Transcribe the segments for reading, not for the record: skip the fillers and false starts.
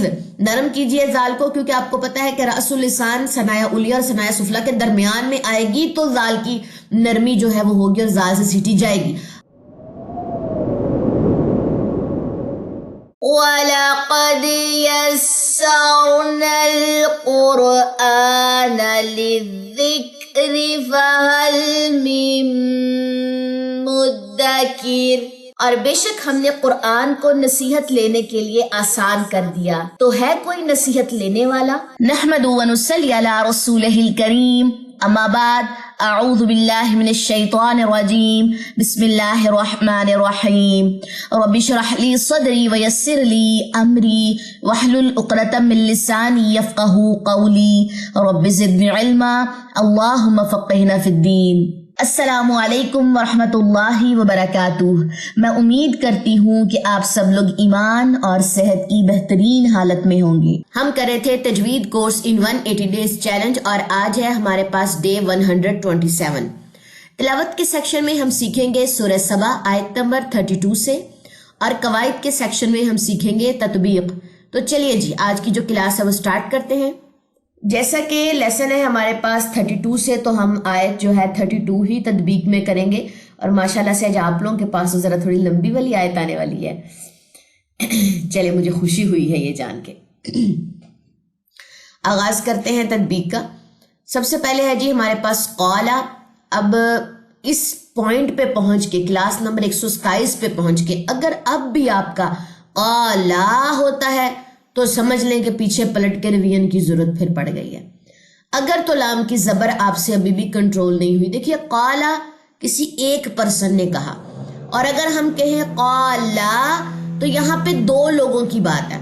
اذ نرم کیجئے زال کو، کیونکہ آپ کو پتا ہے کہ رأس اللسان ثنایا علیہ اور ثنایا سفلا کے درمیان میں آئے گی تو زال کی نرمی جو ہے وہ ہوگی اور زال سے سیٹی جائے گی. وَلَقَدْ يَسَّرْنَا الْقُرْآنَ لِلذِّكْرِ فَهَلْ مِن مُدَّكِرٍ، اور بے شک ہم نے قرآن کو نصیحت لینے کے لیے آسان کر دیا، تو ہے کوئی نصیحت لینے والا؟ نحمد و نصلی علی رسولہ الکریم، اما بعد، اعوذ باللہ من الشیطان الرجیم، بسم اللہ الرحمن الرحیم، رب اشرح لی صدری ویسر لی امری واحلل عقدۃ من لسانی یفقہوا قولی، رب زدنی علما، اللہم فقہنا فی الدین. السلام علیکم ورحمۃ اللہ وبرکاتہ. میں امید کرتی ہوں کہ آپ سب لوگ ایمان اور صحت کی بہترین حالت میں ہوں گے. ہم کر رہے تھے تجوید کورس ان 180 ڈیز چیلنج، اور آج ہے ہمارے پاس ڈے 127. تلاوت کے سیکشن میں ہم سیکھیں گے سورہ سبا آیت نمبر 32 سے، اور قواعد کے سیکشن میں ہم سیکھیں گے تطبیق. تو چلیے جی، آج کی جو کلاس ہے وہ سٹارٹ کرتے ہیں. جیسا کہ لیسن ہے ہمارے پاس 32 سے، تو ہم آیت جو ہے 32 ہی تطبیق میں کریں گے، اور ماشاءاللہ سے آج آپ لوگوں کے پاس ذرا تھوڑی لمبی والی آیت آنے والی ہے. چلے، مجھے خوشی ہوئی ہے یہ جان کے. آغاز کرتے ہیں تطبیق کا. سب سے پہلے ہے جی ہمارے پاس قالا. اب اس پوائنٹ پہ پہنچ کے، کلاس نمبر 127 پہ پہنچ کے، اگر اب بھی آپ کا قالا ہوتا ہے تو سمجھ لیں کہ پیچھے پلٹ کے ریویژن کی ضرورت پھر پڑ گئی ہے. اگر تو لام کی زبر آپ سے ابھی بھی کنٹرول نہیں ہوئی، دیکھیے قالا کسی ایک پرسن نے کہا، اور اگر ہم کہیں قالا تو یہاں پہ دو لوگوں کی بات ہے،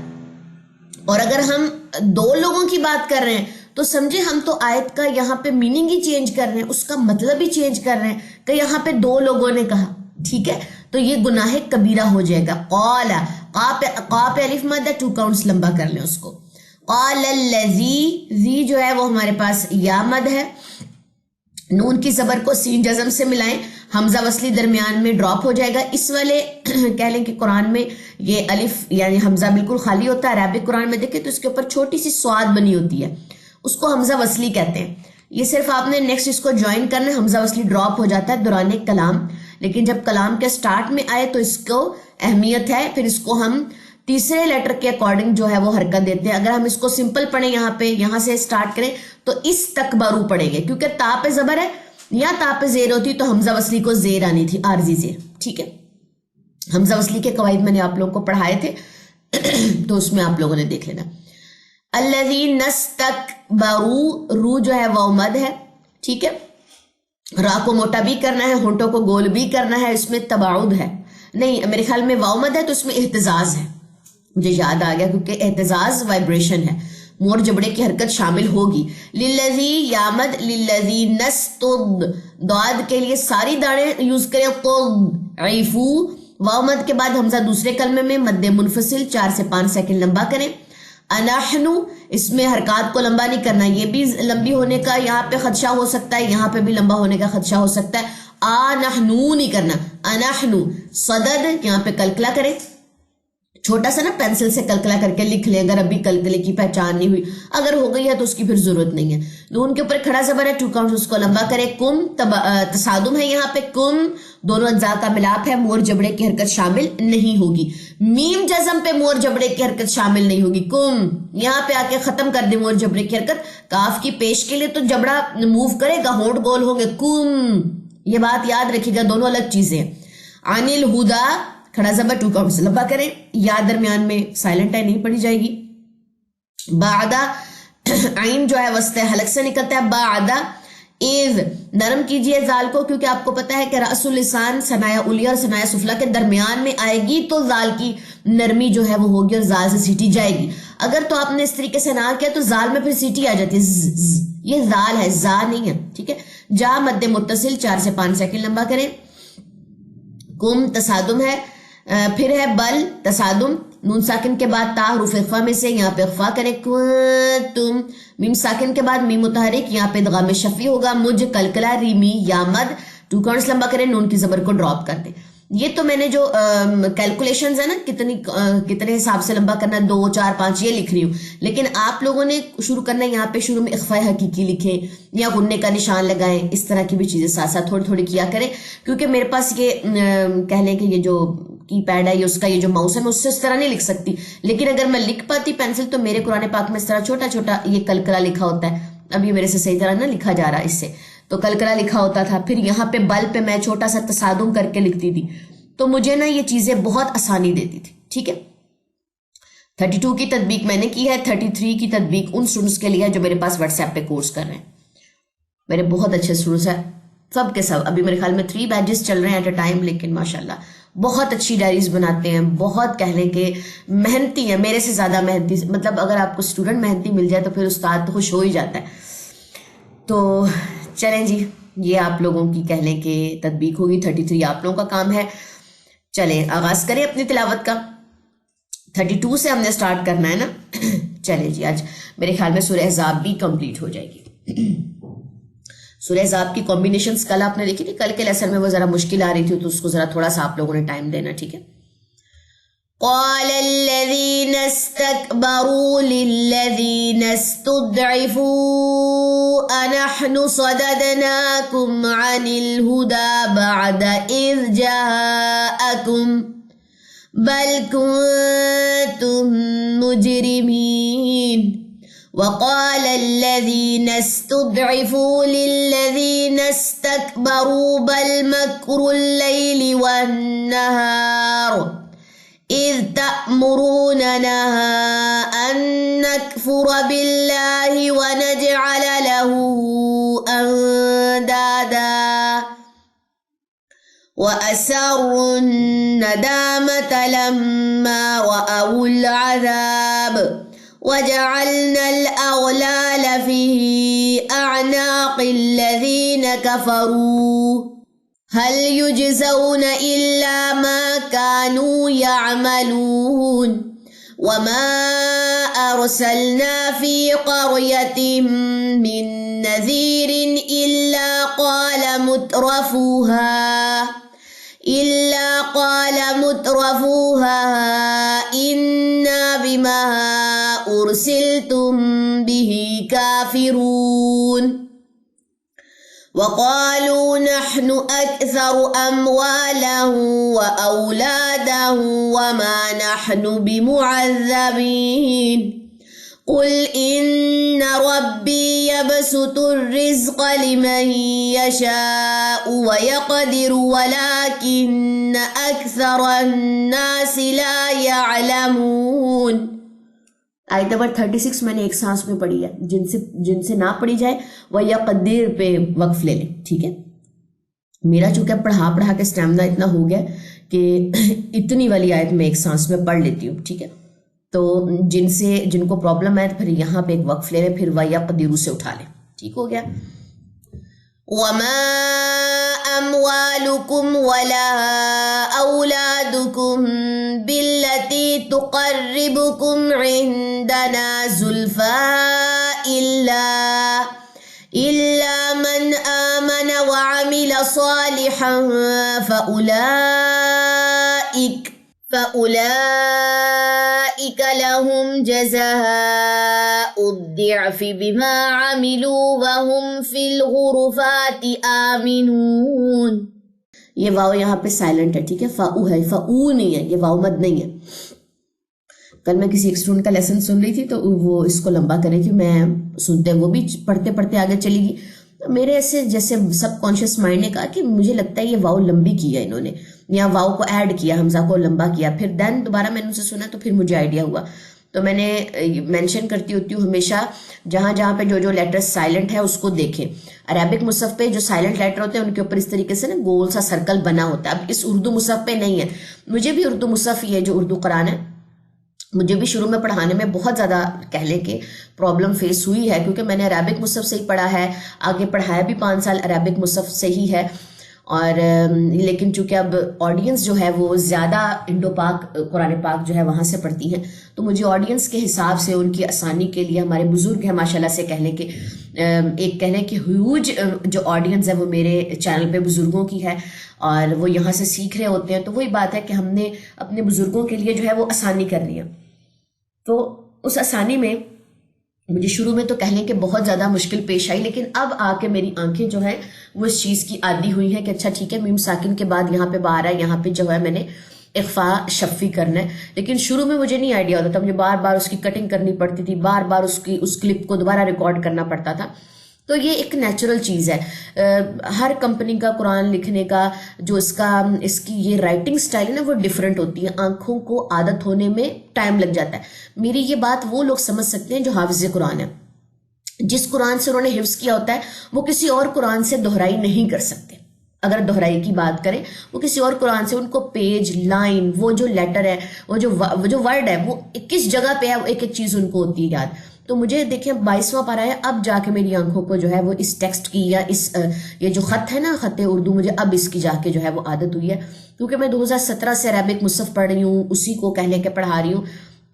اور اگر ہم دو لوگوں کی بات کر رہے ہیں تو سمجھے ہم تو آیت کا یہاں پہ میننگ ہی چینج کر رہے ہیں، اس کا مطلب ہی چینج کر رہے ہیں کہ یہاں پہ دو لوگوں نے کہا. ٹھیک ہے، تو یہ گناہ کبیرہ ہو جائے گا. قالا، قا پہ الف مد ہے، 2 کاؤنٹس لمبا کر لیں اس کو. قال الذی، زی جو ہے وہ ہمارے پاس یا مد ہے. نون کی زبر کو سین جزم سے ملائیں، حمزہ وصلی درمیان میں ڈراپ ہو جائے گا. اس والے کہہ لیں کہ قرآن میں یہ الف یعنی حمزہ بالکل خالی ہوتا ہے. عربک قرآن میں دیکھیں تو اس کے اوپر چھوٹی سی سواد بنی ہوتی ہے، اس کو حمزہ وصلی کہتے ہیں. یہ صرف آپ نے نیکسٹ اس کو جوائن کرنا ہے. حمزہ وصلی ڈراپ ہو جاتا ہے دوران کلام، لیکن جب کلام کے سٹارٹ میں آئے تو اس کو اہمیت ہے. پھر اس کو ہم تیسرے لیٹر کے اکارڈنگ جو ہے وہ حرکت دیتے ہیں. اگر ہم اس کو سمپل پڑھیں یہاں پہ، یہاں سے سٹارٹ کریں تو اس تکبرو پڑھیں گے، کیونکہ تا پہ زبر ہے یا تا پہ زیر ہوتی تو حمزہ وصلی کو زیر آنی تھی، عارضی زیر. ٹھیک ہے، حمزہ وصلی کے قواعد میں نے آپ لوگوں کو پڑھائے تھے تو اس میں آپ لوگوں نے دیکھ لینا. الذی نستکبرو، رو جو ہے وہ مد ہے. ٹھیک ہے، را کو موٹا بھی کرنا ہے، ہونٹوں کو گول بھی کرنا ہے. اس میں تباعد ہے نہیں، میرے خیال میں واو مد ہے تو اس میں اہتزاز ہے. مجھے یاد آ گیا کیونکہ اہتزاز وائبریشن ہے، مور جبڑے کی حرکت شامل ہوگی. للذی یامد، للذی نستد، دعاد کے لیے ساری داڑیں یوز کریں. قد، عیفو، واو مد کے بعد حمزہ دوسرے کلمے میں مد منفصل 4 سے 5 سیکنڈ لمبا کریں. انحنو، اس میں حرکات کو لمبا نہیں کرنا، یہ بھی لمبی ہونے کا یہاں پہ خدشہ ہو سکتا ہے، یہاں پہ بھی لمبا ہونے کا خدشہ ہو سکتا ہے. آنحنو نہیں کرنا، انحنو. صدد، یہاں پہ کلکلا کریں، چھوٹا سا نا پینسل سے کلکلا کر کے لکھ لیں اگر ابھی کلکلے کی پہچان نہیں ہوئی. اگر ہو گئی ہے تو اس کی پھر ضرورت نہیں ہے. نون کے اوپر کھڑا زبر ہے، 2 کاؤنٹ اس کو لمبا کرے. کم، تصادم ہے یہاں پہ، کم دونوں اجزاء کا ملاپ ہے، مور جبڑے کی حرکت شامل نہیں ہوگی. میم جزم پہ مور جبڑے کی حرکت شامل نہیں ہوگی. کم یہاں پہ آ کے ختم کر دیں مور جبڑے کی حرکت. کاف کی پیش کے لیے تو جبڑا موو کرے گا، ہونٹ گول ہوں گے. کم، یہ بات یاد رکھیے گا، دونوں الگ چیزیں. عن الہدا، کھڑا زبر 2 کاؤنٹ سے لمبا کریں، یا درمیان میں سائلنٹ ہے نہیں پڑھی جائے گی. بعدہ، عین جو ہے وسط حلق سے نکلتا ہے. بعدہ اذ، نرم کیجئے زال کو، کیونکہ آپ کو پتا ہے کہ رأس اللسان ثنایا علیہ اور ثنایا سفلا کے درمیان میں آئے گی تو زال کی نرمی جو ہے وہ ہوگی اور زال سے سیٹی جائے گی. اگر تو آپ نے اس طریقے سے نہ کیا تو زال میں پھر سیٹی آ جاتی ہے. یہ زال ہے، زا نہیں ہے. ٹھیک ہے، جا مد متصل 4 سے 5 سیکنڈ لمبا کریں. کم، تصادم ہے. پھر ہے بل، تصادم. نون ساکن کے بعد تا حروف اخفا میں سے، یہاں پہ اخفا کریں. تم، میم ساکن کے بعد میم متحرک، یہاں پہ ادغام شفی ہوگا. مجھ، کلکلا، ریمی یا مد 2 کاؤنٹس لمبا کریں، نون کی زبر کو ڈراپ کر دیں. یہ تو میں نے جو کیلکولیشنز ہیں نا کتنے حساب سے لمبا کرنا 2 4 5 یہ لکھ رہی ہوں، لیکن آپ لوگوں نے شروع کرنا ہے یہاں پہ شروع میں اخفاء حقیقی لکھیں یا غنے کا نشان لگائیں، اس طرح کی بھی چیزیں ساتھ ساتھ تھوڑی تھوڑی کیا کریں، کیونکہ میرے پاس یہ کہہ لیں کہ یہ جو کی پیڈ ہے یا اس کا یہ جو ماؤس ہے میں اس سے اس طرح نہیں لکھ سکتی، لیکن اگر میں لکھ پاتی پینسل تو میرے قرآن پاک میں اس طرح چھوٹا چھوٹا یہ کلکلا لکھا ہوتا ہے، اب یہ میرے سے صحیح طرح نہ لکھا جا رہا اس سے، تو کلکلا لکھا ہوتا تھا، پھر یہاں پہ بل پہ میں چھوٹا سا تصادم کر کے لکھتی تھی، تو مجھے نا یہ چیزیں بہت آسانی دیتی تھی، ٹھیک ہے۔ 32 کی تطبیق میں نے کی ہے، 33 کی تطبیق ان اسٹوڈنٹس کے لیے ہے جو میرے پاس واٹس ایپ پہ کورس کر رہے ہیں، میرے بہت اچھے اسٹوڈنٹس ہیں سب کے سب، ابھی میرے خیال میں 3 بیچز چل رہے ہیں ایٹ اے ٹائم، لیکن ماشاءاللہ بہت اچھی ڈائریز بناتے ہیں، بہت کہہ لیں کہ محنتی ہیں، میرے سے زیادہ محنتی، مطلب اگر آپ کو اسٹوڈنٹ محنتی مل جائے تو پھر استاد تو خوش ہو ہی جاتا ہے۔ تو چلیں جی، یہ آپ لوگوں کی کہہ لیں کہ تطبیق ہوگی، 33 آپ لوگوں کا کام ہے، چلیں آغاز کریں اپنی تلاوت کا۔ 32 سے ہم نے سٹارٹ کرنا ہے نا، چلیں جی آج میرے خیال میں سورہ احزاب بھی کمپلیٹ ہو جائے گی۔ سورہ احزاب کی کمبینیشنز کل آپ نے دیکھی تھی، کل کے لیسن میں وہ ذرا مشکل آ رہی تھی تو اس کو ذرا تھوڑا سا آپ لوگوں نے ٹائم دینا، ٹھیک ہے۔ قال الذين استكبروا للذين استضعفوا أنحن صددناكم عن الهدى بعد إذ جاءكم بل كنتم مجرمين وقال الذين استضعفوا للذين استكبروا بل مكر الليل والنهار إذ تأمروننا أن نكفر بالله ونجعل له أندادا وأسروا الندامة لما رأوا العذاب وجعلنا الأغلال في أعناق الذين كفروا هل يجزون إلا ما كانوا يعملون وما أرسلنا في قرية من نذير إلا قال مترفوها إنا بما أرسلتم به كافرون وقالوا نحن أكثر أموالا وأولادا وما نحن بمعذبين قل إن ربي يبسط الرزق لمن يشاء ويقدر ولكن أكثر الناس لا يعلمون۔ آیت نمبر 36 میں نے ایک سانس میں پڑھی ہے، جن سے نہ پڑھی جائے وہ یقدر پہ وقف لے لیں، ٹھیک ہے۔ میرا چونکہ پڑھا کے اسٹیمنا اتنا ہو گیا کہ اتنی والی آیت میں ایک سانس میں پڑھ لیتی ہوں، ٹھیک ہے۔ تو جن کو پرابلم ہے تو پھر یہاں پہ ایک وقف لے لیں، پھر وَيَقْدِرُ سے اٹھا لیں، ٹھیک ہو گیا۔ وَمَا أَمْوَالُكُمْ وَلَا أَوْلَادُكُمْ بِالَّتِي تُقَرِّبُكُمْ عِنْدَنَا زُلْفَىٰ إِلَّا مَنْ آمَنَ وَعَمِلَ صَالِحًا فَأُولَئِكَ لَهُمْ جَزَاءُ الضِّعْفِ بِمَا عَمِلُوا وَهُمْ فِي الْغُرُفَاتِ آمِنُونَ۔ یہ واو یہاں پہ سائلنٹ ہے، ٹھیک ہے، فاؤ ہے، فاؤ نہیں ہے، یہ واو مد نہیں ہے۔ کل میں کسی ایک اسٹوڈنٹ کا لیسن سن رہی تھی تو وہ اس کو لمبا کرے کہ میں سنتے وہ بھی پڑھتے پڑھتے آگے چلی گئی، میرے ایسے جیسے سب کانشیس مائنڈ نے کہا کہ مجھے لگتا ہے یہ واو لمبی کی ہے انہوں نے، یا واو کو ایڈ کیا، حمزہ کو لمبا کیا، پھر دین دوبارہ میں نے اسے سنا تو پھر مجھے آئیڈیا ہوا۔ تو میں نے مینشن کرتی ہوتی ہوں ہمیشہ جہاں جہاں پہ جو لیٹر سائلنٹ ہے اس کو دیکھیں۔ عربک مصحف پہ جو سائلنٹ لیٹر ہوتے ہیں ان کے اوپر اس طریقے سے نا گول سا سرکل بنا ہوتا ہے، اب اس اردو مصحف پہ نہیں ہے، مجھے بھی اردو مصحف ہی ہے جو اردو قرآن ہے، مجھے بھی شروع میں پڑھانے میں بہت زیادہ کہہ لیں کہ پرابلم فیس ہوئی ہے، کیونکہ میں نے عربک مصحف سے ہی پڑھا ہے، آگے پڑھایا بھی 5 سال عربک مصحف سے ہی ہے، اور لیکن چونکہ اب آڈینس جو ہے وہ زیادہ انڈو پاک قرآن پاک جو ہے وہاں سے پڑھتی ہیں، تو مجھے آڈینس کے حساب سے ان کی آسانی کے لیے ہمارے بزرگ ہیں ماشاءاللہ سے کہہ لیں کہ ایک کہہ لیں کہ ہیوج جو آڈینس ہے وہ میرے چینل پہ بزرگوں کی ہے، اور وہ یہاں سے سیکھ رہے ہوتے ہیں. تو وہی بات ہے کہ ہم نے اپنے بزرگوں کے لیے جو ہے وہ آسانی کر لی ہے. تو اس آسانی میں مجھے شروع میں تو کہہ لیں کہ بہت زیادہ مشکل پیش آئی، لیکن اب آ کے میری آنکھیں جو ہیں وہ اس چیز کی عادی ہوئی ہیں کہ اچھا ٹھیک ہے، میم ساکن کے بعد یہاں پہ باہر ہے، یہاں پہ جو ہے میں نے اخفا شفی کرنا ہے. لیکن شروع میں مجھے نہیں آئیڈیا ہوتا تھا، مجھے بار بار اس کی کٹنگ کرنی پڑتی تھی، بار بار اس کلپ کو دوبارہ ریکارڈ کرنا پڑتا تھا. تو یہ ایک نیچرل چیز ہے. ہر کمپنی کا قرآن لکھنے کا جو اس کی یہ رائٹنگ سٹائل ہے نا وہ ڈیفرنٹ ہوتی ہے. آنکھوں کو عادت ہونے میں ٹائم لگ جاتا ہے. میری یہ بات وہ لوگ سمجھ سکتے ہیں جو حافظ قرآن ہے. جس قرآن سے انہوں نے حفظ کیا ہوتا ہے وہ کسی اور قرآن سے دہرائی نہیں کر سکتے. اگر دہرائی کی بات کریں وہ کسی اور قرآن سے، ان کو پیج، لائن، وہ جو لیٹر ہے، وہ جو ورڈ ہے، وہ کس جگہ پہ ہے، ایک ایک چیز ان کو ہوتی ہے یاد. تو مجھے دیکھیں 22واں پارہ ہے، اب جا کے میری آنکھوں کو جو ہے وہ اس ٹیکسٹ کی یا یہ جو خط ہے نا، خط اردو، مجھے اب اس کی جا کے جو ہے وہ عادت ہوئی ہے. کیونکہ میں 2017 سے عربک مصحف پڑھ رہی ہوں، اسی کو کہہ لے کے پڑھا رہی ہوں،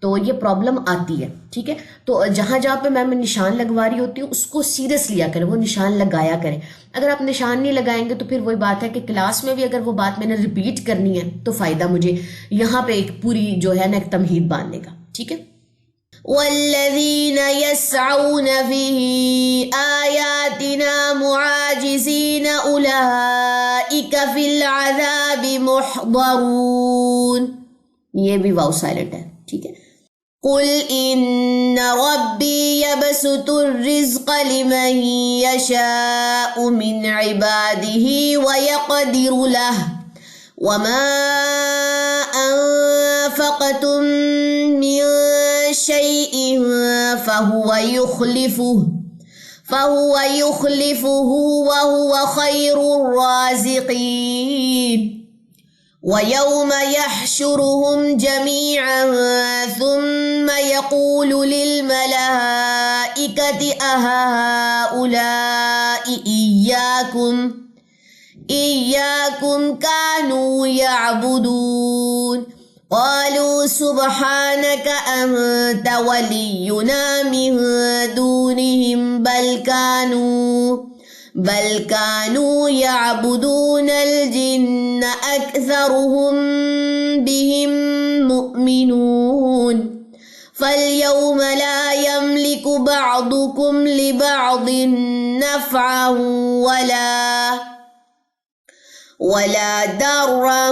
تو یہ پرابلم آتی ہے. ٹھیک ہے، تو جہاں پہ میں نشان لگوا رہی ہوتی ہوں اس کو سیریس لیا کریں، وہ نشان لگایا کریں. اگر آپ نشان نہیں لگائیں گے تو پھر وہی بات ہے کہ کلاس میں بھی اگر وہ بات میں نے ریپیٹ کرنی ہے تو فائدہ مجھے یہاں پہ ایک پوری جو ہے نا ایک تمہید باندھنے کا. ٹھیک ہے. والذین یسعون فی آیاتنا معاجزین اولئک فی العذاب محضرون. یہ بھی واو سائلنٹ ہے. ٹھیک ہے. قل ان ربی یبسط الرزق لمن یشاء من عباده ویقدر له وما انفقتم من شیء فهو يخلفه وهو خیر الرازقین. وَيَوْمَ يَحْشُرُهُمْ جَمِيعًا ثُمَّ يَقُولُ لِلْمَلَائِكَةِ أَهَؤُلَاءِ إِيَّاكُمْ كَانُوا يَعْبُدُونَ قَالُوا سُبْحَانَكَ أَنْتَ وَلِيُّنَا مِنْ دُونِهِمْ بل كانوا يعبدون الجن أكثرهم بهم مؤمنون. فاليوم لا يملك بعضكم لبعض نفعا ولا ضرا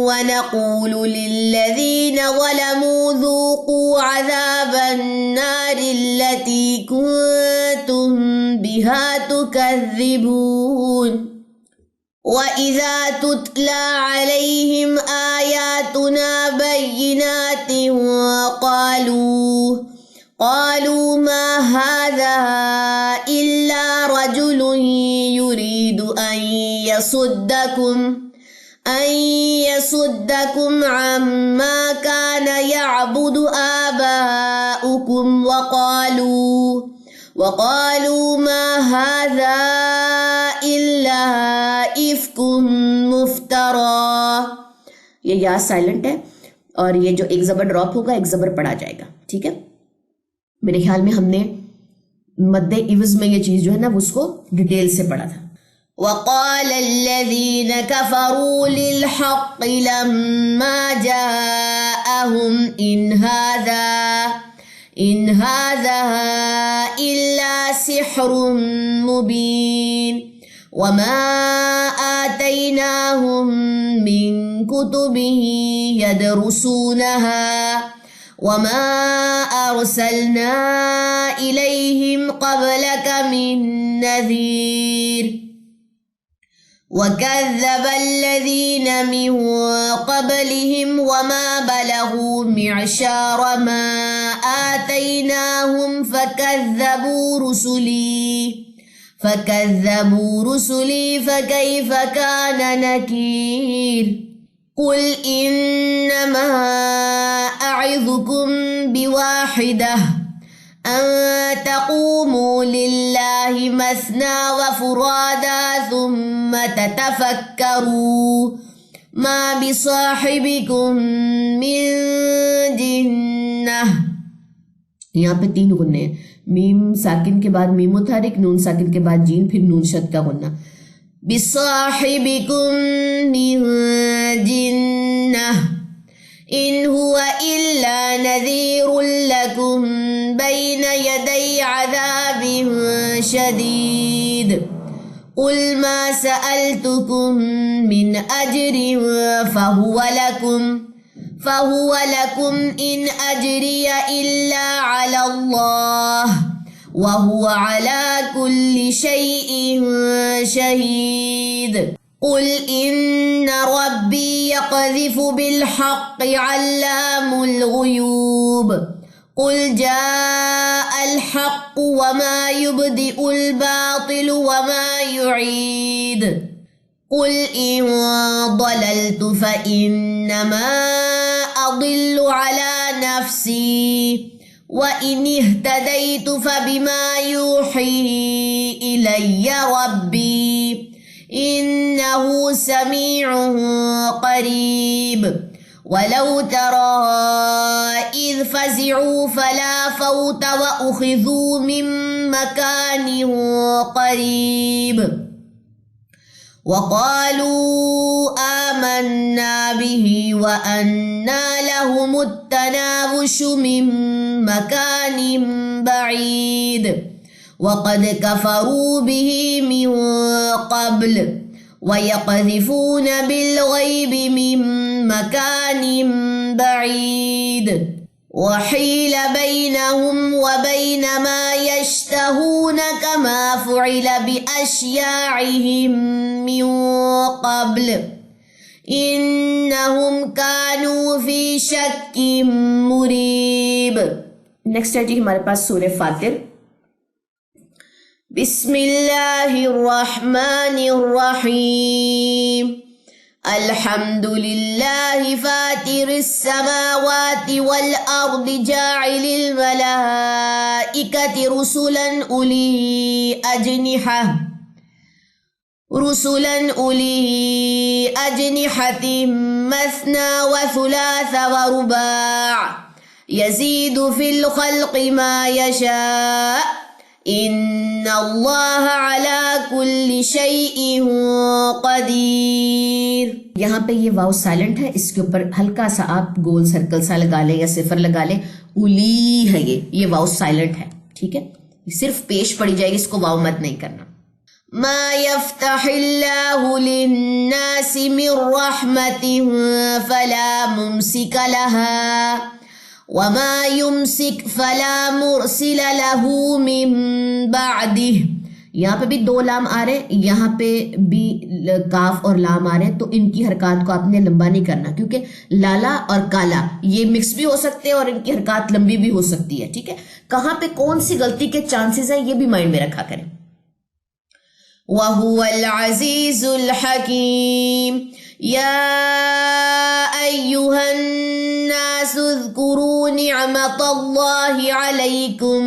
ونقول للذين ظلموا ذوقوا عذاب النار التي كنتم بها تكذبون. وَإِذَا تُتْلَى عَلَيْهِمْ آيَاتُنَا بَيِّنَاتٍ قالوا ما هذا إلا رجل يريد أن يصدكم عما كان يعبد آباؤكم وقالوا ما هذا إلا إفك مفترى. یہ یا سائلنٹ ہے اور یہ جو ایک زبر ڈراپ ہوگا ایک زبر پڑا جائے گا. ٹھیک ہے. میرے خیال میں ہم نے مد عوض میں یہ چیز جو ہے نا اس کو ڈیٹیل سے پڑھا تھا. وقال الذين كفروا للحق لما جاءهم إن هذا إلا سحر مبين. وما آتيناهم من كتب يدرسونها وما أرسلنا إليهم قبلك من نذير. وكذب الذين من قبلهم وما بلغوا معشار ما آتيناهم فكذبوا رسلي فكيف كان نكير. قل إنما أعظكم بواحدة أن تقوموا لله مثنى وفرادا ثم تتفكروا ما بصاحبكم من جنة. یہاں پہ 3 غنّے ہیں، میم ساکن کے بعد میم متحرک، نون ساکن کے بعد جین، پھر نون شد کا غنّہ. بصاحبكم من جنة إن هو إلا نذير لكم بين يدي عذاب شديد. قل ما سألتكم من أجر فهو لكم إن أجري إلا على الله وهو على كل شيء شهيد. قل إن ربي يقذف بالحق علام الغيوب. قل جاء الحق وما يبدئ الباطل وما يعيد. قل إن ضللت فإنما أضل على نفسي وإن اهتديت فبما يوحي إلي ربي إنه سميع قريب. ولو ترى إذ فزعوا فلا فوت وأخذوا من مكان قريب وقالوا آمنا به وأنى لهم التناوش من مكان بعيد وقد كفروا به من قبل ويقذفون بالغيب من مكان بعيد وحيل بينهم وبين ما يشتهون كما فعل بأشياعهم من قبل إنهم كانوا في شك مريب. نیکسٹ ہے جی ہمارے پاس سورہ فاطر. بسم اللہ الرحمن الرحیم. الحمد للہ فاطر السماوات والارض جاعل الملائکۃ رسلا اولی اجنحۃ مثنى وثلاث ورباع یزید فی الخلق ما یشاء ان اللہ علی کل شیء قدیر. یہاں پہ یہ واو سائلنٹ ہے، اس کے اوپر ہلکا سا آپ گول سرکل سا لگا لیں یا صفر لگا لیں. اولی ہے یہ واو سائلنٹ ہے، ٹھیک ہے، صرف پیش پڑی جائے گی، اس کو واو مد نہیں کرنا. ما يفتح الله للناس من رحمة فلا ممسك لها وما يمسك فلا مرسل له من بعده. یہاں پہ بھی 2 لام آ رہے ہیں، یہاں پہ بھی کاف اور لام آ رہے ہیں، تو ان کی حرکات کو آپ نے لمبا نہیں کرنا، کیونکہ لالا اور کالا یہ مکس بھی ہو سکتے ہیں اور ان کی حرکات لمبی بھی ہو سکتی ہے، ٹھیک ہے. کہاں پہ کون سی غلطی کے چانسز ہیں یہ بھی مائنڈ میں رکھا کریں. وَهُوَ الْعَزِيزُ الْحَكِيمُ. يَا أَيُّهَا النَّاسُ اذْكُرُوا نِعْمَةَ اللَّهِ عَلَيْكُمْ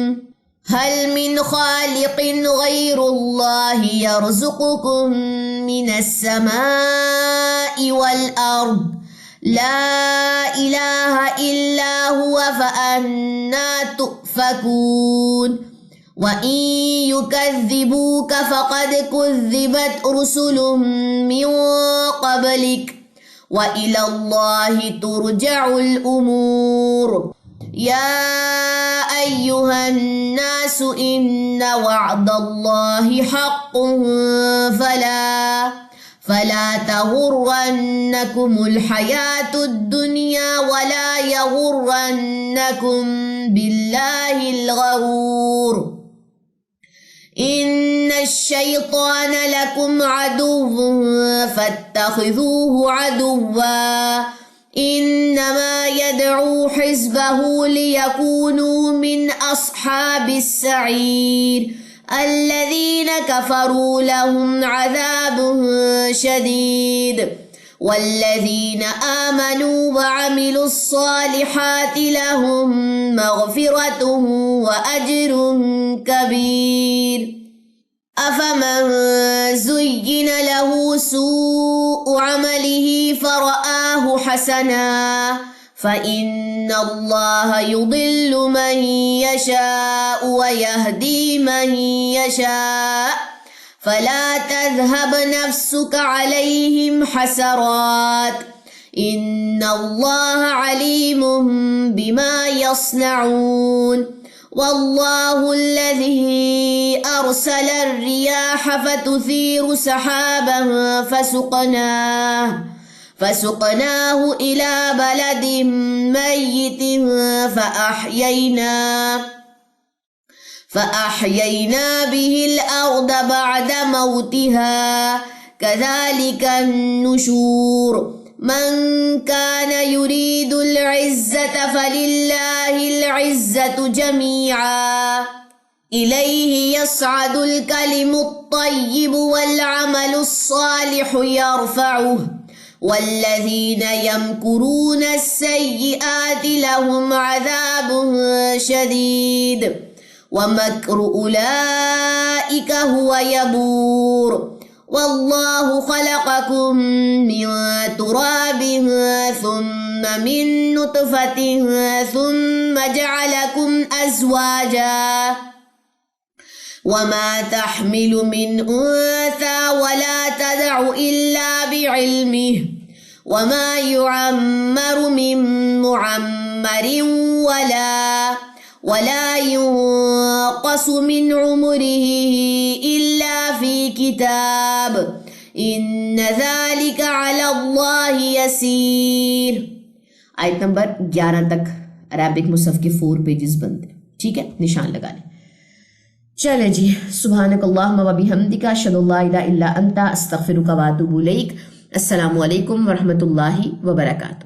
هَلْ مِنْ خَالِقٍ غَيْرُ اللَّهِ يَرْزُقُكُم مِّنَ السَّمَاءِ وَالْأَرْضِ لَا إِلَٰهَ إِلَّا هُوَ فَأَنَّىٰ تُؤْفَكُونَ. وَإِن يُكَذِّبُوكَ فَقَدْ كُذِّبَتْ رُسُلٌ مِّن قَبْلِكَ وَإِلَى اللَّهِ تُرْجَعُ الْأُمُورُ. يَا أَيُّهَا النَّاسُ إِنَّ وَعْدَ اللَّهِ حَقٌّ فَلَا تَغُرَّنَّكُمُ الْحَيَاةُ الدُّنْيَا وَلَا يَغُرَّنَّكُم بِاللَّهِ الْغَرُورُ. إِنَّ الشَّيْطَانَ لَكُمْ عَدُوٌّ فَاتَّخِذُوهُ عَدُوًّا إِنَّمَا يَدْعُو حِزْبَهُ لِيَكُونُوا مِنْ أَصْحَابِ السَّعِيرِ. الَّذِينَ كَفَرُوا لَهُمْ عَذَابٌ شَدِيدٌ والذین آمنوا وعملوا الصالحات لهم مغفرۃ وأجر کبیر أفمن زين له سوء عمله فرآه حسنا فإن الله يضل من يشاء ويهدي من يشاء فلا تذهب نفسك عليهم حسرات إن الله عليم بما يصنعون والله الذي أرسل الرياح فتثير سحابا فسقناه إلى بلد ميت فأحيينا به الأرض بعد موتها كذلك النشور من كان يريد العزة فلله العزة جميعا إليه يصعد الكلم الطيب والعمل الصالح يرفعه والذين يمكرون السيئات لهم عذاب شديد ومكر أولئك هو يبور والله خلقكم من تراب ثم من نطفة ثم جعلكم أزواجا وما تحمل من أنثى ولا تدع إلا بعلمه وما يعمر من معمر ولا ينقص من عمره إلا في كتاب إن ذلك على الله يسير. آیت نمبر 11 تک عربک مصحف کے 4 پیجز بنتے ہیں. ٹھیک ہے، نشان لگا لیں. چلیں جی، سبحانک اللہم و بحمدک اشہد ان لا الہ الا انت استغفرک و اتوب الیک. السلام علیکم ورحمۃ اللہ وبرکاتہ.